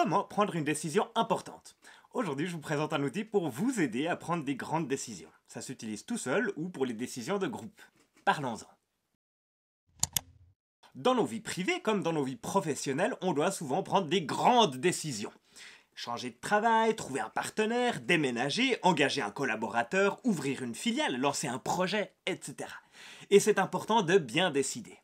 Comment prendre une décision importante? Aujourd'hui, je vous présente un outil pour vous aider à prendre des grandes décisions. Ça s'utilise tout seul ou pour les décisions de groupe. Parlons-en. Dans nos vies privées comme dans nos vies professionnelles, on doit souvent prendre des grandes décisions. Changer de travail, trouver un partenaire, déménager, engager un collaborateur, ouvrir une filiale, lancer un projet, etc. Et c'est important de bien décider.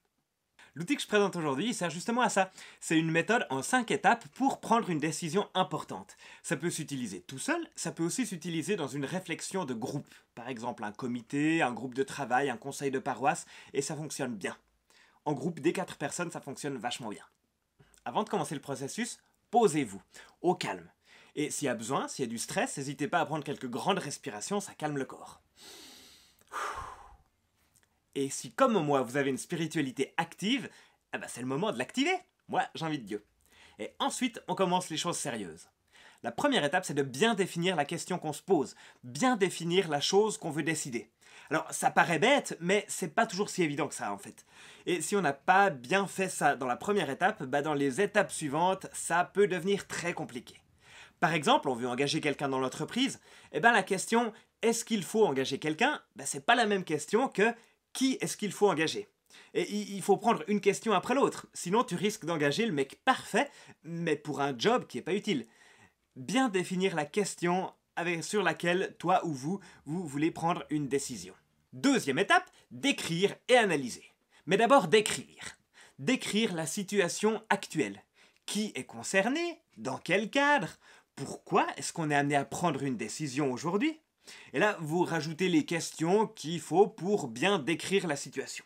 L'outil que je présente aujourd'hui sert justement à ça. C'est une méthode en 5 étapes pour prendre une décision importante. Ça peut s'utiliser tout seul, ça peut aussi s'utiliser dans une réflexion de groupe. Par exemple un comité, un groupe de travail, un conseil de paroisse, et ça fonctionne bien. En groupe des 4 personnes, ça fonctionne vachement bien. Avant de commencer le processus, posez-vous, au calme. Et s'il y a besoin, s'il y a du stress, n'hésitez pas à prendre quelques grandes respirations, ça calme le corps. Et si, comme moi, vous avez une spiritualité active, c'est le moment de l'activer. Moi, j'invite Dieu. Et ensuite, on commence les choses sérieuses. La première étape, c'est de bien définir la question qu'on se pose, bien définir la chose qu'on veut décider. Alors, ça paraît bête, mais c'est pas toujours si évident que ça, en fait. Et si on n'a pas bien fait ça dans la première étape, dans les étapes suivantes, ça peut devenir très compliqué. Par exemple, on veut engager quelqu'un dans l'entreprise, la question « est-ce qu'il faut engager quelqu'un ?» c'est pas la même question que « qui est-ce qu'il faut engager ?» Et il faut prendre une question après l'autre, sinon tu risques d'engager le mec parfait, mais pour un job qui n'est pas utile. Bien définir la question sur laquelle toi ou vous voulez prendre une décision. Deuxième étape, décrire et analyser. Mais d'abord décrire. Décrire la situation actuelle. Qui est concerné? Dans quel cadre? Pourquoi est-ce qu'on est amené à prendre une décision aujourd'hui? Et là, vous rajoutez les questions qu'il faut pour bien décrire la situation.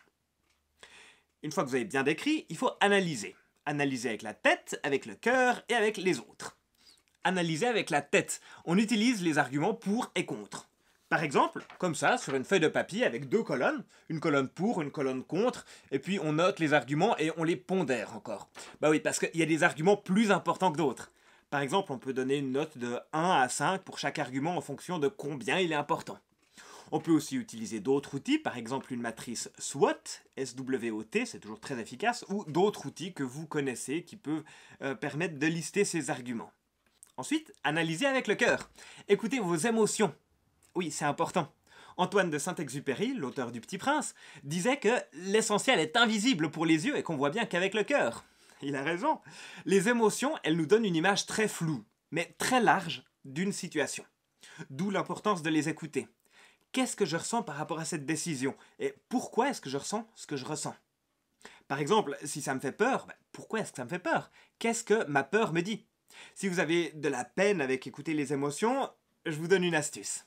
Une fois que vous avez bien décrit, il faut analyser. Analyser avec la tête, avec le cœur et avec les autres. Analyser avec la tête. On utilise les arguments pour et contre. Par exemple, comme ça, sur une feuille de papier avec 2 colonnes, une colonne pour, une colonne contre, et puis on note les arguments et on les pondère encore. Oui, parce qu'il y a des arguments plus importants que d'autres. Par exemple, on peut donner une note de 1 à 5 pour chaque argument en fonction de combien il est important. On peut aussi utiliser d'autres outils, par exemple une matrice SWOT, S-W-O-T, c'est toujours très efficace, ou d'autres outils que vous connaissez qui peuvent permettre de lister ces arguments. Ensuite, analysez avec le cœur. Écoutez vos émotions. Oui, c'est important. Antoine de Saint-Exupéry, l'auteur du Petit Prince, disait que l'essentiel est invisible pour les yeux et qu'on voit bien qu'avec le cœur. Il a raison. Les émotions, elles nous donnent une image très floue, mais très large d'une situation. D'où l'importance de les écouter. Qu'est-ce que je ressens par rapport à cette décision? Et pourquoi est-ce que je ressens ce que je ressens? Par exemple, si ça me fait peur, pourquoi est-ce que ça me fait peur? Qu'est-ce que ma peur me dit? Si vous avez de la peine avec écouter les émotions, je vous donne une astuce.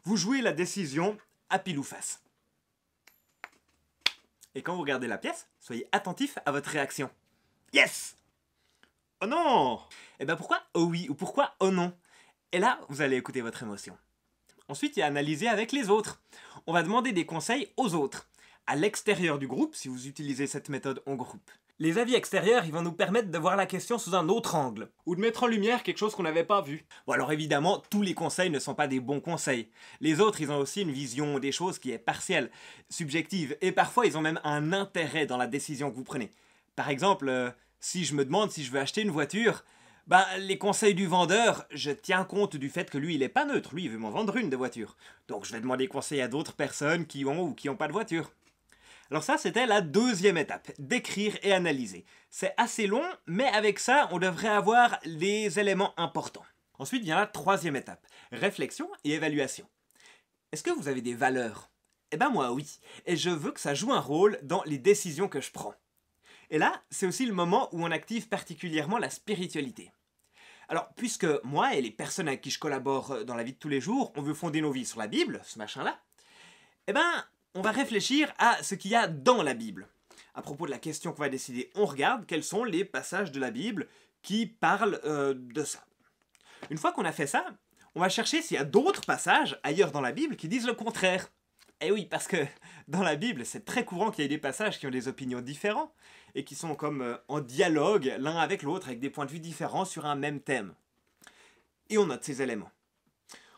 Vous jouez la décision à pile ou face. Et quand vous regardez la pièce, soyez attentif à votre réaction. Yes! Oh non! Pourquoi oh oui ou pourquoi oh non? Et là, vous allez écouter votre émotion. Ensuite, il y a analyser avec les autres. On va demander des conseils aux autres, à l'extérieur du groupe, si vous utilisez cette méthode en groupe. Les avis extérieurs, ils vont nous permettre de voir la question sous un autre angle, ou de mettre en lumière quelque chose qu'on n'avait pas vu. Bon alors évidemment, tous les conseils ne sont pas des bons conseils. Les autres, ils ont aussi une vision des choses qui est partielle, subjective, et parfois ils ont même un intérêt dans la décision que vous prenez. Par exemple, si je me demande si je veux acheter une voiture, les conseils du vendeur, je tiens compte du fait que lui, il est pas neutre, lui, il veut m'en vendre une de voiture. Donc je vais demander conseil à d'autres personnes qui ont ou qui n'ont pas de voiture. Alors ça, c'était la deuxième étape, décrire et analyser. C'est assez long, mais avec ça, on devrait avoir les éléments importants. Ensuite, il y a la troisième étape, réflexion et évaluation. Est-ce que vous avez des valeurs? Moi, oui. Et je veux que ça joue un rôle dans les décisions que je prends. Et là, c'est aussi le moment où on active particulièrement la spiritualité. Alors, puisque moi et les personnes avec qui je collabore dans la vie de tous les jours, on veut fonder nos vies sur la Bible, ce machin-là, on va réfléchir à ce qu'il y a dans la Bible. À propos de la question qu'on va décider, on regarde quels sont les passages de la Bible qui parlent de ça. Une fois qu'on a fait ça, on va chercher s'il y a d'autres passages ailleurs dans la Bible qui disent le contraire. Eh oui, parce que dans la Bible, c'est très courant qu'il y ait des passages qui ont des opinions différentes et qui sont comme en dialogue l'un avec l'autre, avec des points de vue différents sur un même thème. Et on note ces éléments.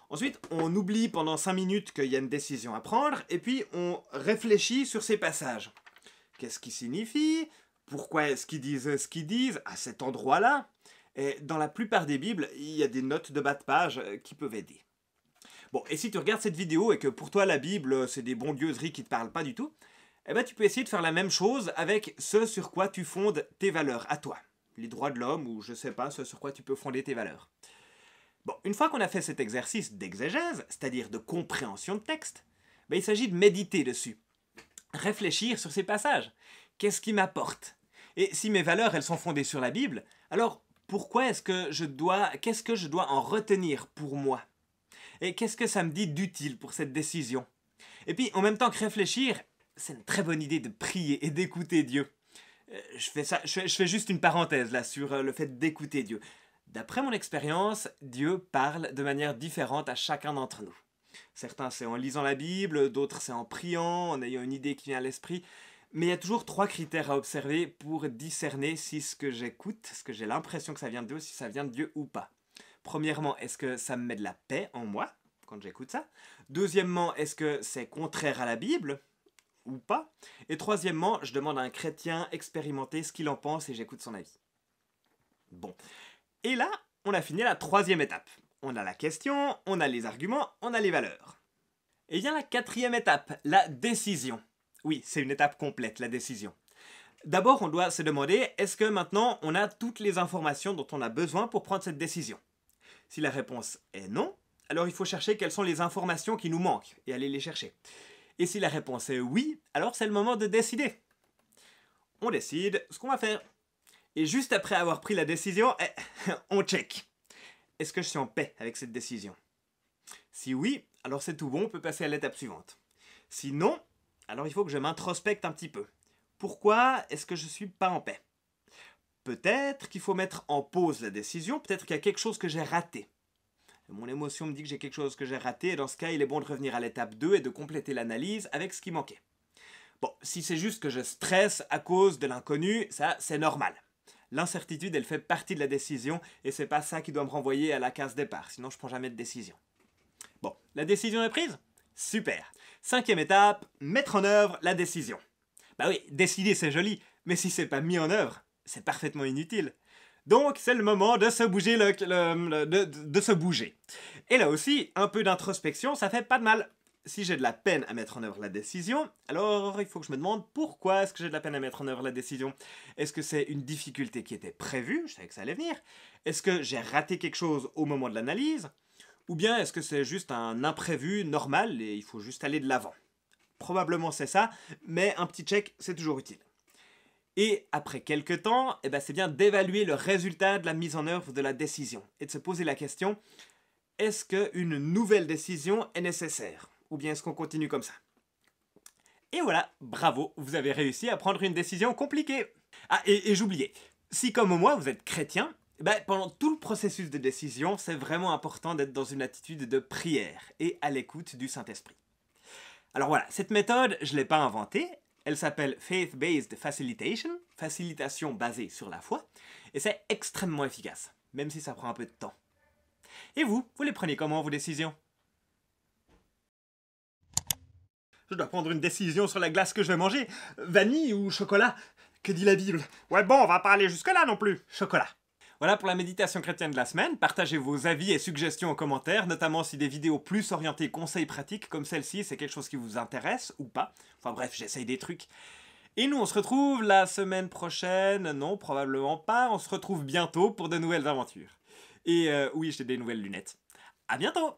Ensuite, on oublie pendant 5 minutes qu'il y a une décision à prendre, et puis on réfléchit sur ces passages. Qu'est-ce qu'ils signifient? Pourquoi est-ce qu'ils disent ce qu'ils disent à cet endroit-là? Et dans la plupart des Bibles, il y a des notes de bas de page qui peuvent aider. Bon, et si tu regardes cette vidéo et que pour toi la Bible, c'est des bondieuseries qui te parlent pas du tout, eh ben tu peux essayer de faire la même chose avec ce sur quoi tu fondes tes valeurs à toi. Les droits de l'homme ou je sais pas, ce sur quoi tu peux fonder tes valeurs. Bon, une fois qu'on a fait cet exercice d'exégèse, c'est-à-dire de compréhension de texte, ben, il s'agit de méditer dessus. Réfléchir sur ces passages. Qu'est-ce qui m'apporte? Et si mes valeurs, elles sont fondées sur la Bible, alors qu'est-ce que je dois en retenir pour moi? Et qu'est-ce que ça me dit d'utile pour cette décision? Et puis, en même temps que réfléchir, c'est une très bonne idée de prier et d'écouter Dieu. Je fais juste une parenthèse là sur le fait d'écouter Dieu. D'après mon expérience, Dieu parle de manière différente à chacun d'entre nous. Certains c'est en lisant la Bible, d'autres c'est en priant, en ayant une idée qui vient à l'esprit. Mais il y a toujours 3 critères à observer pour discerner si ce que j'écoute, ce que j'ai l'impression que ça vient de Dieu, si ça vient de Dieu ou pas. Premièrement, est-ce que ça me met de la paix en moi quand j'écoute ça? Deuxièmement, est-ce que c'est contraire à la Bible ou pas? Et troisièmement, je demande à un chrétien expérimenté ce qu'il en pense et j'écoute son avis. Bon. Et là, on a fini la 3e étape. On a la question, on a les arguments, on a les valeurs. Et vient la 4e étape, la décision. Oui, c'est une étape complète, la décision. D'abord, on doit se demander, est-ce que maintenant on a toutes les informations dont on a besoin pour prendre cette décision? Si la réponse est non, alors il faut chercher quelles sont les informations qui nous manquent et aller les chercher. Et si la réponse est oui, alors c'est le moment de décider. On décide ce qu'on va faire. Et juste après avoir pris la décision, on check. Est-ce que je suis en paix avec cette décision? Si oui, alors c'est tout bon, on peut passer à l'étape suivante. Si non, alors il faut que je m'introspecte un petit peu. Pourquoi est-ce que je ne suis pas en paix? Peut-être qu'il faut mettre en pause la décision, peut-être qu'il y a quelque chose que j'ai raté. Mon émotion me dit que j'ai quelque chose que j'ai raté, et dans ce cas, il est bon de revenir à l'étape 2 et de compléter l'analyse avec ce qui manquait. Bon, si c'est juste que je stresse à cause de l'inconnu, ça, c'est normal. L'incertitude, elle fait partie de la décision, et c'est pas ça qui doit me renvoyer à la case départ, sinon je prends jamais de décision. Bon, la décision est prise? Super. 5e étape, mettre en œuvre la décision. Bah oui, décider c'est joli, mais si c'est pas mis en œuvre, c'est parfaitement inutile. Donc c'est le moment de se bouger de se bouger. Et là aussi, un peu d'introspection, ça fait pas de mal. Si j'ai de la peine à mettre en œuvre la décision, alors il faut que je me demande pourquoi est-ce que j'ai de la peine à mettre en œuvre la décision. Est-ce que c'est une difficulté qui était prévue, je savais que ça allait venir? Est-ce que j'ai raté quelque chose au moment de l'analyse? Ou bien est-ce que c'est juste un imprévu normal et il faut juste aller de l'avant? Probablement c'est ça, mais un petit check, c'est toujours utile. Et après quelques temps, c'est bien d'évaluer le résultat de la mise en œuvre de la décision et de se poser la question, est-ce qu'une nouvelle décision est nécessaire? Ou bien est-ce qu'on continue comme ça? Et voilà, bravo, vous avez réussi à prendre une décision compliquée. Ah, et j'oubliais, si comme moi vous êtes chrétien, pendant tout le processus de décision, c'est vraiment important d'être dans une attitude de prière et à l'écoute du Saint-Esprit. Alors voilà, cette méthode, je ne l'ai pas inventée, elle s'appelle Faith-Based Facilitation, facilitation basée sur la foi, et c'est extrêmement efficace, même si ça prend un peu de temps. Et vous les prenez comment vos décisions? Je dois prendre une décision sur la glace que je vais manger. Vanille ou chocolat? Que dit la Bible? Ouais bon, on va pas aller jusque-là non plus. Chocolat. Voilà pour la méditation chrétienne de la semaine. Partagez vos avis et suggestions en commentaire, notamment si des vidéos plus orientées conseils pratiques comme celle-ci, c'est quelque chose qui vous intéresse ou pas. Enfin bref, j'essaye des trucs. Et nous, on se retrouve la semaine prochaine. Non, probablement pas. On se retrouve bientôt pour de nouvelles aventures. Et oui, j'ai des nouvelles lunettes. À bientôt!